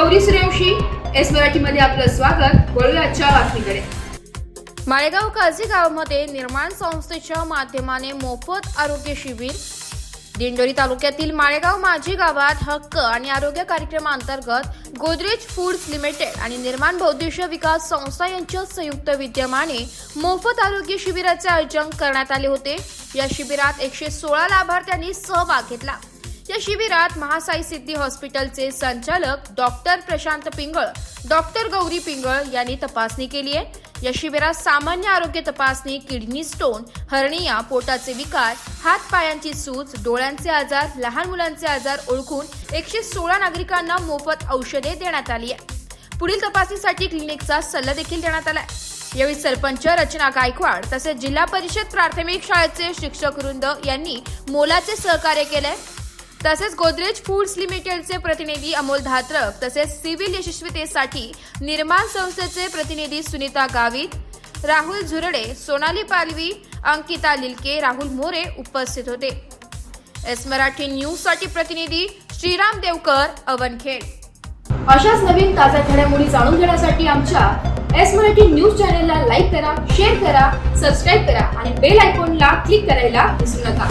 Gauri Suryavanshi S मराठीमध्ये आपलं स्वागत। वळूया आजच्या बातमीकडे। माळेगाव काझी गावामध्ये निर्माण संस्थेच्या माध्यमाने मोफत आरोग्य शिबिर। दिंडोरी तालुक्यातील माळेगाव माझी गावात हक्क आणि आरोग्य कार्यक्रमांतर्गत गोदरेज फूड्स लिमिटेड आणि निर्माण बौद्धिक विकास संस्था यांच्या संयुक्त विद्यमाने मोफत आरोग्य शिबिराचे आयोजन करण्यात आले होते। या शिबिरात 116 लाभार्थ्यांनी सहभाग घेतला। या शिबिरात महासाई सिद्धी हॉस्पिटलचे संचालक डॉक्टर प्रशांत पिंगळ, डॉक्टर गौरी पिंगळ यांनी तपासणी केली आहे। या शिबिरात सामान्य आरोग्य तपासणी, किडनी स्टोन, हर्निया, पोटाचे विकार, हात पायांची सूज, डोळ्यांचे आजार, लहान मुलांचे आजार ओळखून 116 नागरिकांना मोफत औषधे देण्यात आली आहे। पुढील तपासणीसाठी क्लिनिकचा सल्ला देखील देण्यात आला आहे। यावेळी सरपंच रचना गायकवाड तसेच जिल्हा परिषद प्राथमिक शाळेचे शिक्षक वृंद यांनी मोलाचे सहकार्य केले। तसेच गोदरेज फूड्स लिमिटेडचे प्रतिनिधी अमोल धात्रक तसेच सिव्हिल यशस्वीतेसाठी निर्माण संस्थेचे प्रतिनिधी सुनीता गावित, राहुल झुरडे, सोनाली पालवी, अंकिता लिलके, राहुल मोरे उपस्थित होते। एस मराठी न्यूज साठी प्रतिनिधी श्रीराम देवकर, अवनखेड। अशाच नवीन ताज्या घडामोडी जाणून घेण्यासाठी आमच्या एस मराठी न्यूज चॅनलला लाईक करा, शेअर करा, सबस्क्राईब करा आणि बेल आयकॉनला क्लिक करायला विसरू नका।